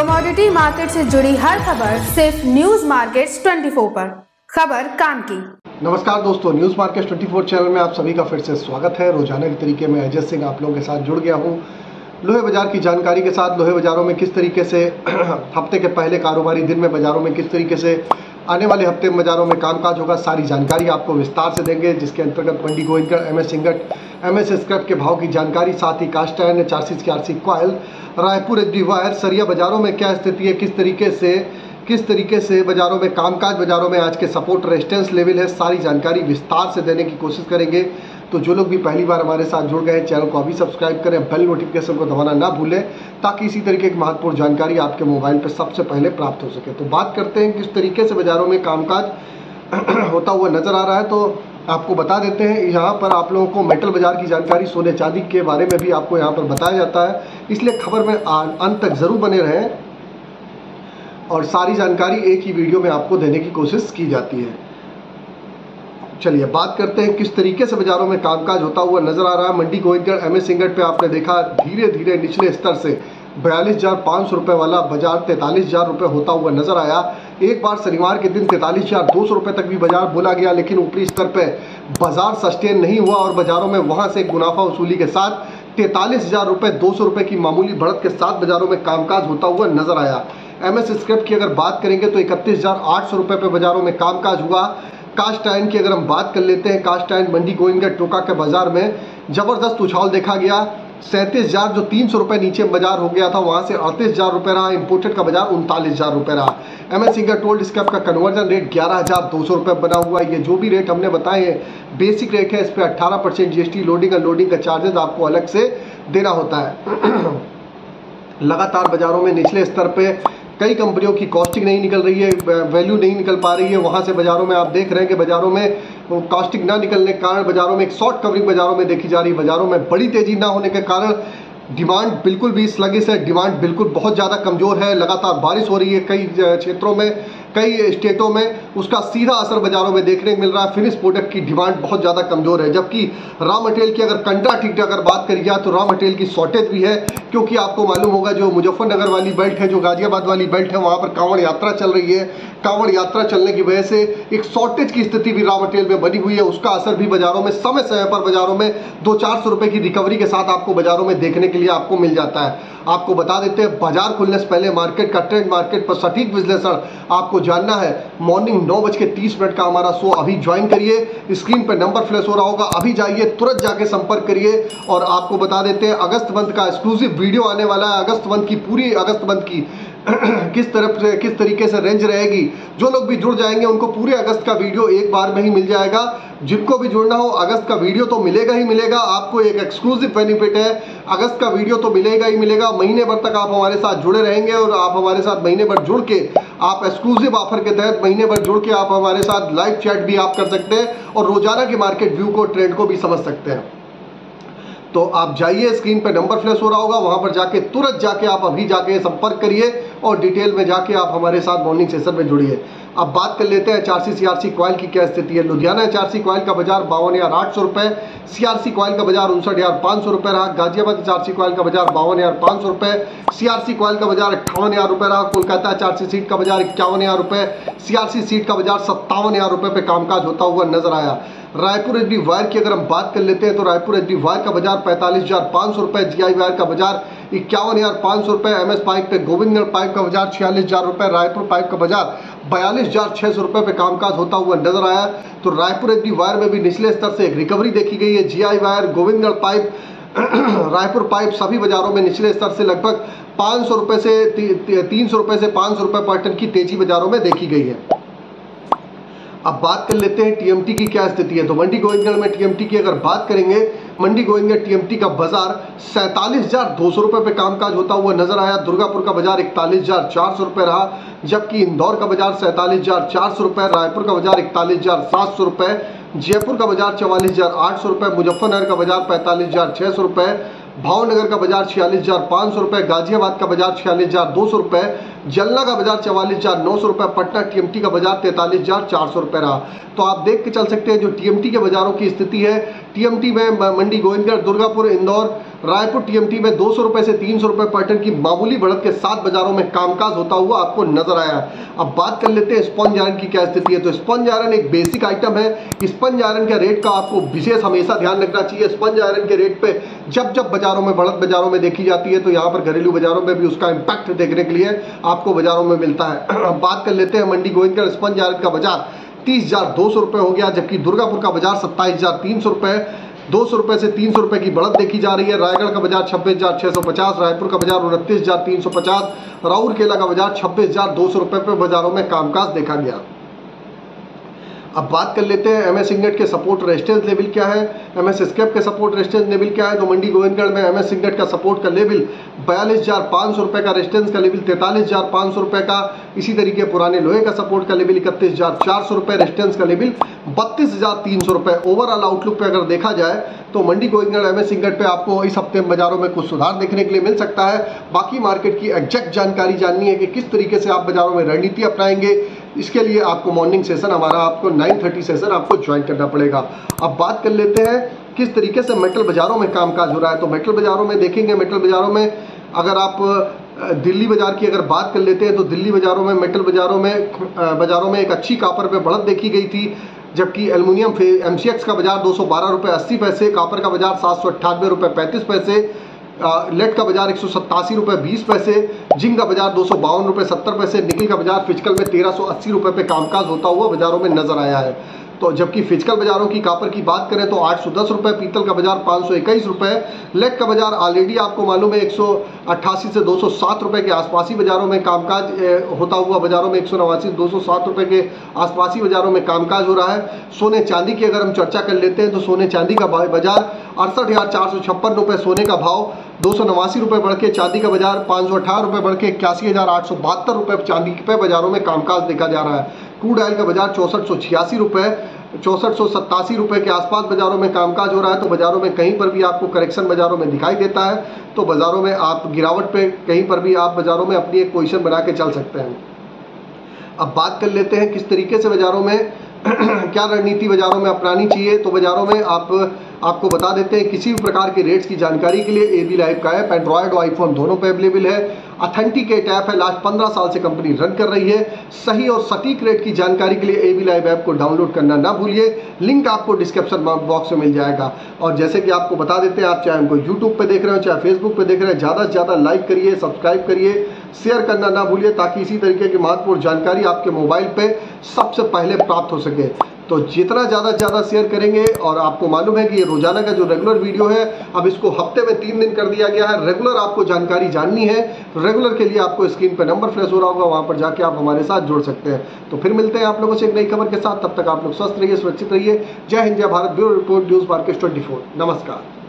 Commodity market से जुड़ी हर खबर सिर्फ न्यूज मार्केट्स 24 पर। खबर काम की। नमस्कार दोस्तों, न्यूज मार्केट्स 24 चैनल में आप सभी का फिर से स्वागत है। रोजाना के तरीके में अजय सिंह आप लोगों के साथ जुड़ गया हूं लोहे बाजार की जानकारी के साथ। लोहे बाजारों में किस तरीके से हफ्ते के पहले कारोबारी दिन में बाजारों में किस तरीके से आने वाले हफ्ते में बाजारों में कामकाज होगा, सारी जानकारी आपको विस्तार से देंगे, जिसके अंतर्गत Mandi Gobindgarh, MS ingot, MS scrap के भाव की जानकारी, साथ ही cast iron, 480 coil, Raipur HD wire, सरिया बाजारों में क्या स्थिति है, किस तरीके से बाजारों में कामकाज, बाजारों में आज के सपोर्ट रेजिस्टेंस लेवल है, सारी जानकारी विस्तार से देने की कोशिश करेंगे। तो जो लोग भी पहली बार हमारे साथ जुड़ गए हैं, चैनल को अभी सब्सक्राइब करें, बेल नोटिफिकेशन को दबाना ना भूलें, ताकि इसी तरीके की महत्वपूर्ण जानकारी आपके मोबाइल पर सबसे पहले प्राप्त हो सके। तो बात करते हैं किस तरीके से बाजारों में कामकाज होता हुआ नजर आ रहा है। तो आपको बता देते हैं, यहाँ पर आप लोगों को मेटल बाजार की जानकारी, सोने चांदी के बारे में भी आपको यहाँ पर बताया जाता है, इसलिए खबर में अंत तक जरूर बने रहें और सारी जानकारी एक ही वीडियो में आपको देने की कोशिश की जाती है। चलिए बात करते हैं किस तरीके से बाजारों में कामकाज होता हुआ नजर आ रहा है। मंडी गोविंदगढ़, एमएस इंगट पे आपने देखा धीरे धीरे निचले स्तर से 42,500 रुपये वाला बाजार 43,000 रुपये होता हुआ नजर आया। एक बार शनिवार के दिन 43,200 रुपये तक भी बाजार बोला गया, लेकिन ऊपरी स्तर पे बाजार सस्टेन नहीं हुआ और बाजारों में वहां से मुनाफा वसूली के साथ 43,200 रुपये की मामूली बढ़त के साथ बाजारों में कामकाज होता हुआ नजर आया। एमएस स्क्रैप की अगर बात करेंगे तो 31,800 रुपये पे बाजारों में कामकाज हुआ। कास्ट आयरन की अगर हम बात कर लेते हैं, कास्ट आयरन मंडी गोविंदगढ़ टोका के बाजार में जबरदस्त उछाल देखा गया। 37,000 जो 300 रुपये नीचे बाजार हो गया था, वहां से 38,000 रुपये रहा। इंपोर्टेड का बाजार 39,000 रुपये रहा। एमएस इंगट ओल्ड स्क्रैप का कन्वर्जन रेट 11,200 रुपये बना हुआ। ये जो भी रेट हमने बताए हैं बेसिक रेट है, इस पर 18% जीएसटी, लोडिंग अनलोडिंग का चार्जेस आपको अलग से देना होता है। लगातार बाजारों में निचले स्तर पे कई कंपनियों की कॉस्टिंग नहीं निकल रही है, वैल्यू नहीं निकल पा रही है, वहां से बाजारों में आप देख रहे हैं कि बाजारों में कॉस्टिंग ना निकलने के कारण बाजारों में एक शॉर्ट कवरिंग बाजारों में देखी जा रही है। बाजारों में बड़ी तेजी ना होने के कारण डिमांड बिल्कुल भी स्लगिश है, डिमांड बिल्कुल बहुत ज़्यादा कमज़ोर है। लगातार बारिश हो रही है कई क्षेत्रों में, कई स्टेटों में, उसका सीधा असर बाजारों में देखने को मिल रहा है। फिनिश प्रोडक्ट की डिमांड बहुत ज़्यादा कमज़ोर है, जबकि रॉ मटेरियल की अगर कंट्राटिक अगर बात करी जाए तो रॉ मटेरियल की शॉर्टेज भी है, क्योंकि आपको मालूम होगा जो मुजफ्फरनगर वाली बेल्ट है, जो गाजियाबाद वाली बेल्ट है, वहाँ पर कांवड़ यात्रा चल रही है। कांवड़ यात्रा चलने की वजह से एक शॉर्टेज की स्थिति भी रॉ मटेरियल में बनी हुई है, उसका असर भी बाजारों में समय समय पर बाजारों में 200-400 रुपये की रिकवरी के साथ आपको बाजारों में देखने के लिए आपको मिल जाता है। आपको बता देते हैं बाजार खुलने से पहले मार्केट का ट्रेंड, मार्केट पर सटीक विश्लेषण आपको जानना है। मॉर्निंग 9:30 का हमारा शो अभी ज्वाइन करिए। स्क्रीन पर नंबर फ्लैश हो रहा होगा, अभी जाइए, तुरंत जाके संपर्क करिए। और आपको बता देते हैं अगस्त मंथ का एक्सक्लूसिव वीडियो आने वाला है। अगस्त मंथ की पूरी अगस्त मंथ की किस तरीके से रेंज रहेगी, जो लोग भी जुड़ जाएंगे उनको पूरे अगस्त का वीडियो एक बार में ही मिल जाएगा। जिनको भी जुड़ना हो अगस्त का वीडियो तो मिलेगा ही मिलेगा, आपको एक एक्सक्लूसिव बेनिफिट है, अगस्त का वीडियो तो मिलेगा ही मिलेगा। महीने भर तक आप हमारे साथ जुड़े रहेंगे और आप हमारे साथ महीने भर जुड़ के आप एक्सक्लूसिव ऑफर के तहत महीने भर जुड़ के आप हमारे साथ लाइव चैट भी आप कर सकते हैं और रोजाना के मार्केट व्यू को, ट्रेंड को भी समझ सकते हैं। तो आप जाइए, स्क्रीन पे नंबर फ्लैश हो रहा होगा, वहां पर जाके तुरंत जाके आप अभी जाके संपर्क करिए और डिटेल में जाके आप हमारे साथ मॉर्निंग सेशन में जुड़िए। अब बात कर लेते हैं HRC CRC कॉइल की क्या स्थिति है। लुधियाना HRC कॉइल का बाजार 52,800 रुपये, CRC कॉइल का बाजार 59,500 रुपये रहा। गाजियाबाद HRC कॉइल का बाजार 52,500 रुपये, CRC कॉइल का बाजार 58,000 रुपये रहा। कोलकाता HRC सीट का बाजार 51,000 रुपये, CRC सीट का बाजार 57,000 रुपये पे कामकाज होता हुआ नजर आया। रायपुर एचडी वायर की अगर हम बात कर लेते हैं तो रायपुर एचडी वायर का बाजार 45,500 रुपये, GI वायर का बाजार 51,500 रुपये, MS पाइप पे गोविंदगढ़ पाइप का बाजार 46,000 रुपये, रायपुर पाइप का बाजार 42,600 रुपये पे कामकाज होता हुआ नजर आया। तो रायपुर एचडी वायर में भी निचले स्तर से एक रिकवरी देखी गई है। GI wire, Govindgarh pipe, Raipur pipe सभी बाजारों में निचले स्तर से लगभग 500 रुपये से 300 रुपये से 500 रुपये पर टन की तेजी बाजारों में देखी गई है। अब बात कर लेते हैं टीएमटी की क्या स्थिति है। तो मंडी गोविंदगढ़ में टीएमटी की अगर बात करेंगे, मंडी गोविंदगढ़ टीएमटी का बाजार 47,200 रुपये पे कामकाज होता हुआ नजर आया। दुर्गापुर का बाजार 41,400 रुपये रहा, जबकि इंदौर का बाजार 47,400 रुपये, रायपुर का बाजार 41,700 रुपये, जयपुर का बाजार 44,800 रुपये, मुजफ्फरनगर का बाजार 45,600 रुपये, भावनगर का बाजार 46,500 रुपये, गाजियाबाद का बाजार 46,200 रुपये, जलना का बाजार 44,900 रुपये, पटना टीएमटी का बाजार 43,400 रुपये रहा। तो आप देख के चल सकते हैं जो टीएमटी के बाजारों की स्थिति है। टीएमटी में मंडी गोविंदगढ़, दुर्गापुर, इंदौर, रायपुर टीएमटी में 200 रुपए से 300 रुपए पर टन की मामूली बढ़त के साथ बाजारों में कामकाज होता हुआ आपको नजर आया। अब बात कर लेते हैं स्पंज आयरन की क्या स्थिति है। तो स्पंज आयरन एक बेसिक आइटम है। स्पंज आयरन के रेट का आपको विशेष हमेशा ध्यान रखना चाहिए। स्पंज आयरन के रेट पे जब जब बाजारों में बढ़त बाजारों में देखी जाती है तो यहाँ पर घरेलू बाजारों में भी उसका इंपैक्ट देखने के लिए आपको बाजारों में मिलता है। अब बात कर लेते हैं मंडी गोविंदगढ़ स्पंज आयरन का बाजार 30,200 रुपए हो गया, जबकि दुर्गापुर का बाजार 27,300 रुपए, 200 रुपए से 300 रुपए की बढ़त देखी जा रही है। रायगढ़ का बाजार 26,650, रायपुर का बाजार 29,350, राउरकेला का बाजार 26,200 रुपए पर बाजारों में कामकाज देखा गया। अब बात कर लेते हैं एमएस इंगट के सपोर्ट रेजिस्टेंस लेवल क्या है, एमएस स्क्रैप के सपोर्ट रेजिस्टेंस लेवल क्या है। तो मंडी गोविंदगढ़ में एमएस इंगट का सपोर्ट का लेवल 42,500 रुपए का, रेजिस्टेंस का लेवल 43,500 रुपए का। इसी तरीके पुराने लोहे का सपोर्ट का लेवल 31,400 रुपए, रेजिस्टेंस का लेवल 32,300 रुपए। ओवरऑल आउटलुक पे अगर देखा जाए तो मंडी गोविंदगढ़ एमएस इंगट पे आपको इस हफ्ते में बाजारों में कुछ सुधार देखने के लिए मिल सकता है। बाकी मार्केट की एग्जैक्ट जानकारी जाननी है कि किस तरीके से आप बाजारों में रणनीति अपनाएंगे, इसके लिए आपको मॉर्निंग सेशन हमारा आपको 9:30 सेशन आपको ज्वाइन करना पड़ेगा। अब बात कर लेते हैं किस तरीके से मेटल बाजारों में कामकाज हो रहा है। तो मेटल बाजारों में देखेंगे, मेटल बाजारों में अगर आप दिल्ली बाजार की अगर बात कर लेते हैं तो दिल्ली बाजारों में मेटल बाजारों में एक अच्छी कापर पे बढ़त देखी गई थी, जबकि एल्युमिनियम एमसीएक्स का बाजार 212 रुपये 80 पैसे, कापर का बाजार 798 रुपये 35 पैसे, लेड का बाजार 187 रुपये 20 पैसे, जिंक का बाजार 252 रुपये 70 पैसे, निकल का बाजार फिजिकल में 1380 रुपये पे कामकाज होता हुआ बाजारों में नजर आया है। तो जबकि फिजिकल बाजारों की कापर की बात करें तो 810 रुपये, पीतल का बाजार 521 रुपये, लेड का बाजार ऑलरेडी आपको मालूम है 188 से 207 रुपये के आसपास ही बाजारों में कामकाज होता हुआ बाजारों में 189 से 207 रुपये के आसपास ही बाजारों में कामकाज हो रहा है। सोने चांदी की अगर हम चर्चा कर लेते हैं तो सोने चांदी का बाजार 68,456 रुपये सोने का भाव, 289 रुपये बढ़ के चांदी का बाजार 518 रुपये बढ़ के 81,872 रुपये चांदी पे बाजारों में कामकाज देखा जा रहा है। क्रूड ऑयल का बाजार 6486 रुपये 6487 रुपये के आसपास बाजारों में कामकाज हो रहा है। तो बाजारों में कहीं पर भी आपको करेक्शन बाजारों में दिखाई देता है तो बाजारों में आप गिरावट पे कहीं पर भी आप बाजारों में अपनी एक पोजीशन बना के चल सकते हैं। अब बात कर लेते हैं किस तरीके से बाजारों में क्या रणनीति बाजारों में अपनानी चाहिए। तो बाजारों में आपको बता देते हैं किसी भी प्रकार के रेट्स की जानकारी के लिए एबी लाइव का ऐप एंड्रॉयड और आईफोन दोनों पे अवेलेबल है। ऑथेंटिकेट ऐप है, लास्ट 15 साल से कंपनी रन कर रही है। सही और सटीक रेट की जानकारी के लिए एबी लाइव ऐप को डाउनलोड करना ना भूलिए, लिंक आपको डिस्क्रिप्शन बॉक्स में मिल जाएगा। और जैसे कि आपको बता देते हैं, आप चाहे हमको यूट्यूब पे देख रहे हो चाहे फेसबुक पे देख रहे हैं, ज़्यादा से ज़्यादा लाइक करिए, सब्सक्राइब करिए, शेयर करना ना भूलिए ताकि इसी तरीके की महत्वपूर्ण जानकारी आपके मोबाइल पे सबसे पहले प्राप्त हो सके। तो जितना ज़्यादा से ज़्यादा शेयर करेंगे, और आपको मालूम है कि ये रोजाना का जो रेगुलर वीडियो है अब इसको हफ्ते में 3 दिन कर दिया गया है। रेगुलर आपको जानकारी जाननी है, रेगुलर के लिए आपको स्क्रीन पर नंबर फ्लैश हो रहा होगा, वहाँ पर जाके आप हमारे साथ जुड़ सकते हैं। तो फिर मिलते हैं आप लोगों से एक नई खबर के साथ, तब तक आप लोग स्वस्थ रहिए, सुरक्षित रहिए। जय हिंद, जय Bharat. Bureau report, news market 24। नमस्कार।